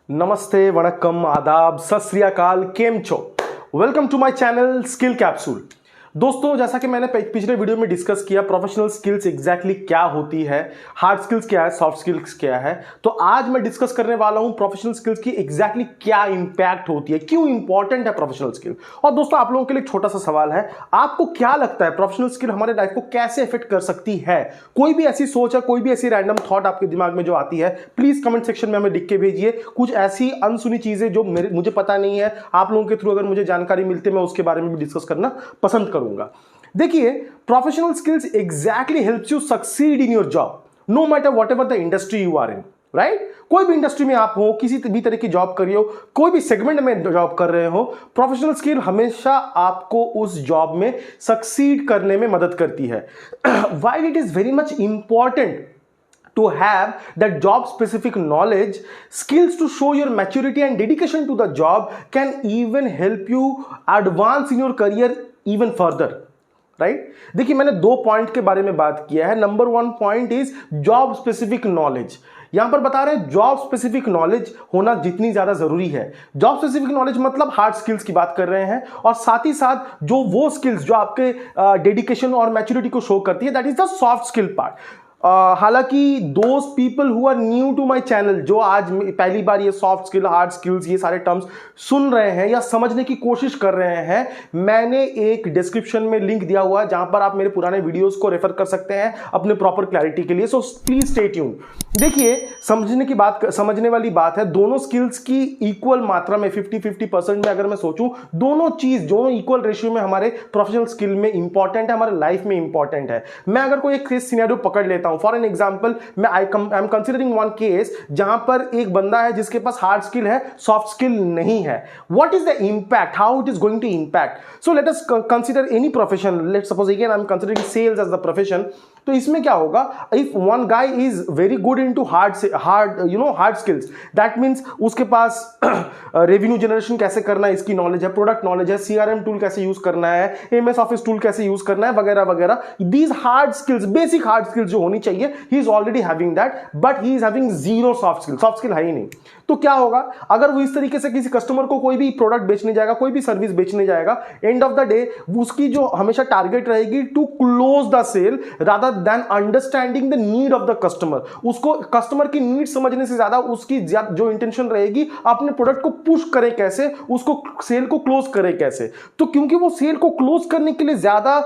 नमस्ते, वणक्कम, आदाब, सत श्री अकाल, केम छो। Welcome to my channel skill capsule. दोस्तों, जैसा कि मैंने पिछले वीडियो में डिस्कस किया, प्रोफेशनल स्किल्स एग्जैक्टली क्या होती है, हार्ड स्किल्स क्या है, सॉफ्ट स्किल्स क्या है, तो आज मैं डिस्कस करने वाला हूं प्रोफेशनल स्किल्स की एग्जैक्टली क्या इंपैक्ट होती है, क्यों इंपॉर्टेंट है प्रोफेशनल स्किल। और दोस्तों, आप लोगों के लिए एक छोटा सा सवाल है, आपको क्या लगता है प्रोफेशनल स्किल हमारे लाइफ को कैसे इफेक्ट कर सकती है? कोई भी ऐसी सोच है, कोई भी ऐसी रैंडम थॉट आपके दिमाग में जो आती है, प्लीज कमेंट सेक्शन में हमें लिख के भेजिए। कुछ ऐसी अनसुनी चीजें जो मुझे पता नहीं है, आप लोगों के थ्रू अगर मुझे जानकारी मिलती है, मैं उसके बारे में भी डिस्कस करना पसंद करूंगा। देखिए, professional skills exactly helps you succeed in your job, no matter what ever the industry you are in, right? कोई भी इंडस्ट्री में आप हो, किसी भी तरह की जॉब करिए हो, कोई भी सेगमेंट में जॉब कर रहे हो, प्रोफेशनल स्किल हमेशा आपको उस जॉब में सक्सीड करने में मदद करती है। While it is very much important to have that job specific knowledge, skills to show your maturity and dedication to the job can even help you advance in your career even further, right? देखिए, मैंने दो point के बारे में बात किया है। Number one point is job specific knowledge. यहां पर बता रहे हैं जॉब स्पेसिफिक नॉलेज होना जितनी ज्यादा जरूरी है। जॉब स्पेसिफिक नॉलेज मतलब हार्ड स्किल्स की बात कर रहे हैं, और साथ ही साथ जो वो स्किल्स जो आपके डेडिकेशन और मैच्योरिटी को शो करती है, that is the soft skill part. हालांकि those people who are new to my channel, जो आज पहली बार ये सॉफ्ट स्किल, हार्ड स्किल्स, ये सारे टर्म्स सुन रहे हैं या समझने की कोशिश कर रहे हैं, मैंने एक डिस्क्रिप्शन में लिंक दिया हुआ है जहां पर आप मेरे पुराने वीडियोस को रेफर कर सकते हैं अपने प्रॉपर क्लैरिटी के लिए। So please stay tune. देखिए, समझने वाली बात है, दोनों स्किल्स की इक्वल मात्रा में 50-50% में अगर मैं सोचूं, दोनों इक्वल रेशियो में हमारे प्रोफेशनल स्किल में इंपॉर्टेंट है, हमारे लाइफ में इंपॉर्टेंट है। मैं अगर कोई एक केस सिनेरियो पकड़ लेता हूं, for an example, I am considering one case जहां पर एक बंदा है जिसके पास हार्ड स्किल है, सॉफ्ट स्किल नहीं है। What is the impact, how it is going to impact? So let us consider any profession. Let's suppose again I am considering sales as the profession. तो इसमें क्या होगा, if one guy is very good into hard skills, that means उसके पास revenue generation कैसे करना है इसकी नॉलेज है, प्रोडक्ट नॉलेज है, सीआरएम टूल कैसे यूज करना है, एमएस ऑफिस टूल कैसे यूज करना है, वगैरह वगैरह। These hard skills, basic hard skills जो होनी चाहिए, he is already having that, but he is having zero soft skill है ही नहीं। तो क्या होगा, अगर वो इस तरीके से किसी कस्टमर को कोई भी प्रोडक्ट बेचने जाएगा, कोई भी सर्विस बेचने जाएगा, एंड ऑफ द डे उसकी जो हमेशा टारगेट रहेगी to close the sale rather than understanding the need of the customer. उसको कस्टमर की नीड समझने से ज्यादा उसकी जो इंटेंशन रहेगी, अपने प्रोडक्ट को पुश करे कैसे, उसको सेल को क्लोज करे कैसे। तो क्योंकि वो सेल को क्लोज करने के लिए ज्यादा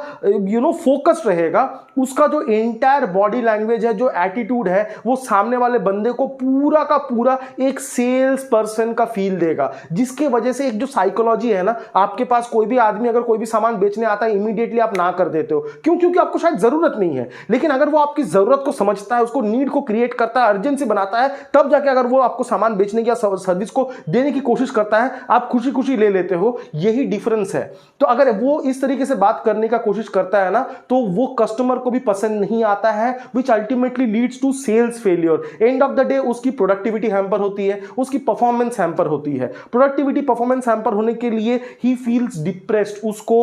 फोकस रहेगा, उसका जो एंटायर बॉडी लैंग्वेज है, जो एटीट्यूड है, वो सामने वाले बंदे को पूरा का पूरा एक सेल्स पर्सन का फील देगा, जिसके वजह से एक जो साइकोलॉजी है ना, आपके पास कोई भी आदमी अगर कोई भी सामान बेचने आता है, इमीडिएटली आप ना कर देते हो। क्यों? क्योंकि आपको शायद जरूरत नहीं है। लेकिन अगर वो आपकी जरूरत को समझता है, उसको नीड को क्रिएट करता है, अर्जेंसी बनाता है, तब जाके अगर वो आपको सामान बेचने की या सर्विस को देने की कोशिश करता है, आप खुशी खुशी ले लेते हो। यही डिफरेंस है। तो अगर वो इस तरीके से बात करने का कोशिश करता है ना, तो वो कस्टमर को भी पसंद नहीं आता है, which ultimately leads to sales failure. End of the day उसकी प्रोडक्टिविटी हैम्पर होती है, उसकी परफॉर्मेंस हैम्पर होती है। प्रोडक्टिविटी परफॉर्मेंस हैम्पर होने के लिए ही फील्स डिप्रेस्ड, उसको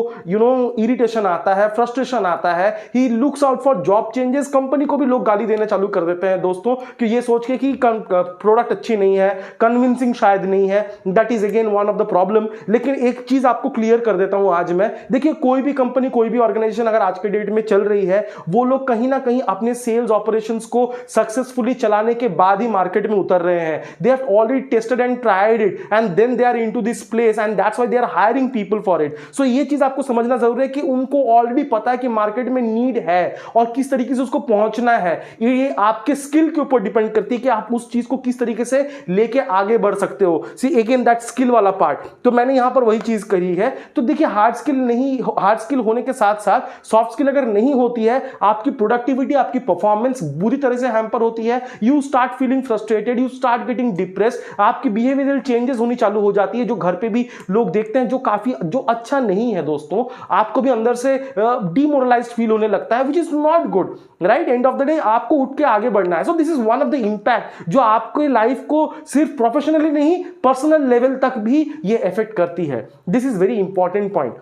इरिटेशन आता है, फ्रस्ट्रेशन आता है, he looks out for job changes. Company को भी लोग गाली देना चालू कर देते हैं दोस्तों, कि ये सोच के कि प्रोडक्ट अच्छी नहीं है, कन्विंसिंग शायद नहीं है। That is again one of the problem. लेकिन एक चीज आपको क्लियर कर देता हूं आज मैं, देखिए, कोई भी कंपनी, कोई भी ऑर्गेनाइजेशन अगर आज के डेट में चल रही है, वो लोग कहीं ना कहीं अपने सेल्स ऑपरेशंस को सक्सेसफुली चलाने के बाद ही मार्केट में उतर रहे हैं। They have already tested and tried it, and then they are into this place, and that's why they are hiring people for it. So ये चीज आपको समझना जरूरी है कि उनको ऑलरेडी पता है कि मार्केट में नीड है और किस तरीके से उसको पहुंचना है। ये आपके स्किल के ऊपर डिपेंड करती है कि आप उस चीज को किस तरीके से लेके आगे बढ़ सकते हो। सी अगेन दैट स्किल वाला पार्ट, तो मैंने यहां पर वही चीज करी है। तो देखिए, हार्ड स्किल होने के साथ साथ सॉफ्ट स्किल अगर नहीं होती है, आपकी प्रोडक्टिविटी, आपकी परफॉर्मेंस बुरी तरह से हैम्पर होती है। You start feeling frustrated, you start getting depressed, आपकी बिहेवियरल चेंजेस होनी चालू हो जाती है, जो घर पे भी लोग देखते हैं, जो अच्छा नहीं है दोस्तों। आपको भी अंदर से डिमोरलाइज्ड फील होने लगता है, which is not good, right? And of the day आपको उठ के आगे बढ़ना है। So this is one of the impact जो आपके लाइफ को सिर्फ प्रोफेशनली नहीं, पर्सनल लेवल तक भी ये इफेक्ट करती है। This is very important point.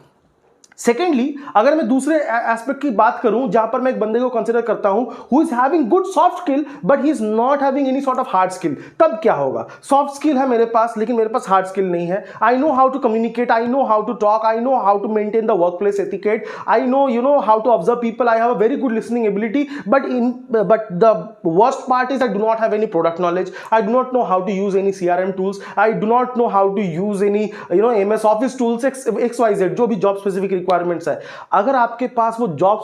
Secondly, अगर मैं दूसरे एस्पेक्ट की बात करूं जहां पर मैं एक बंदे को कंसिडर करता हूं who is having good soft skill but he is not having any sort of hard skill, तब क्या होगा? सॉफ्ट स्किल है मेरे पास लेकिन मेरे पास हार्ड स्किल नहीं है. I know how to communicate, I know how to talk, I know how to maintain the work place etiquette, I know how to observe people, I have a very good listening ability, but the worst part is I do not have any product knowledge, I do not know how to use any CRM tools, I do not know how to use any MS Office tools, XYZ जो भी job specific requirements है. अगर आपके पास वो job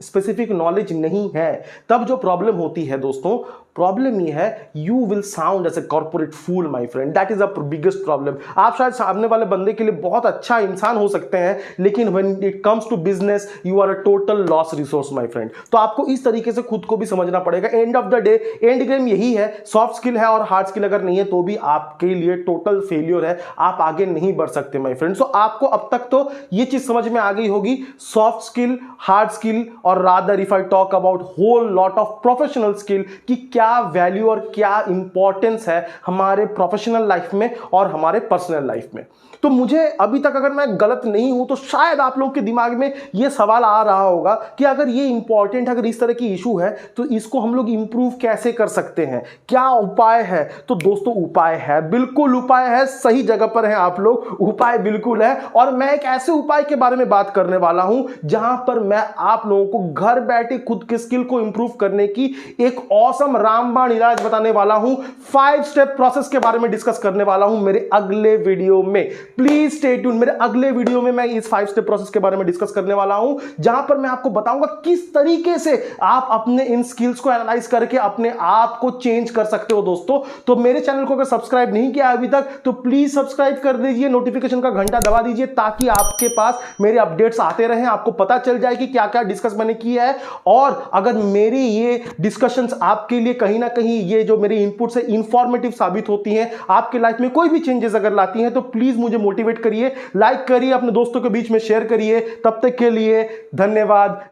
specific knowledge नहीं है, तब जो प्रॉब्लम होती है दोस्तों, प्रॉब्लम ये है, you will sound as a corporate fool my friend. That is a biggest problem. आप शायद सामने वाले बंदे के लिए बहुत अच्छा इंसान हो सकते हैं, लेकिन when it comes to business you are a total loss resource my friend. तो आपको इस तरीके से खुद को भी समझना पड़ेगा. And of the day end game यही है, सॉफ्ट स्किल है और हार्ड स्किल अगर नहीं है तो भी आपके लिए टोटल फेलियर है, आप आगे नहीं बढ़ सकते माय फ्रेंड. सो आपको अब तक तो ये चीज समझ में आ गई होगी, सॉफ्ट स्किल, हार्ड स्किल, और rather if I talk about whole lot of professional skill की क्या वैल्यू और क्या इंपॉर्टेंस है हमारे प्रोफेशनल लाइफ में और हमारे पर्सनल लाइफ में. तो मुझे अभी तक, अगर मैं गलत नहीं हूं तो शायद आप लोगों के दिमाग में यह सवाल आ रहा होगा कि अगर ये इंपॉर्टेंट है, अगर इस तरह की इशू है, तो इसको हम लोग इंप्रूव कैसे कर सकते हैं, क्या उपाय है? तो दोस्तों उपाय है, बिल्कुल उपाय है, सही जगह पर हैं आप लोग, उपाय बिल्कुल है. और मैं एक ऐसे उपाय के बारे में बात करने वाला हूं जहां पर मैं आप लोगों को घर बैठे खुद के स्किल को इंप्रूव करने की एक ऑसम रामबाण इलाज बताने वाला हूं. 5 स्टेप प्रोसेस के बारे में डिस्कस करने वाला हूं मेरे अगले वीडियो में. Please stay tune. मेरे अगले वीडियो में मैं इस 5 स्टेप प्रोसेस के बारे में डिस्कस करने वाला हूं, जहां पर मैं आपको बताऊंगा किस तरीके से आप अपने इन स्किल्स को एनालाइज करके अपने आप को चेंज कर सकते हो दोस्तों. तो मेरे चैनल को अगर सब्सक्राइब नहीं किया अभी तक तो प्लीज सब्सक्राइब कर दीजिए, नोटिफिकेशन का घंटा दबा दीजिए, ताकि आपके पास मेरे अपडेट्स आते रहें, आपको पता चल जाए कि क्या क्या डिस्कस मैंने किया है. और अगर मेरी ये डिस्कशंस आपके लिए कहीं ना कहीं, ये जो मेरी इनपुट्स है, इंफॉर्मेटिव साबित होती हैं, आपके लाइफ में कोई भी चेंजेस अगर लाती हैं, तो प्लीज मुझे मोटिवेट करिए, लाइक करिए, अपने दोस्तों के बीच में शेयर करिए. तब तक के लिए धन्यवाद.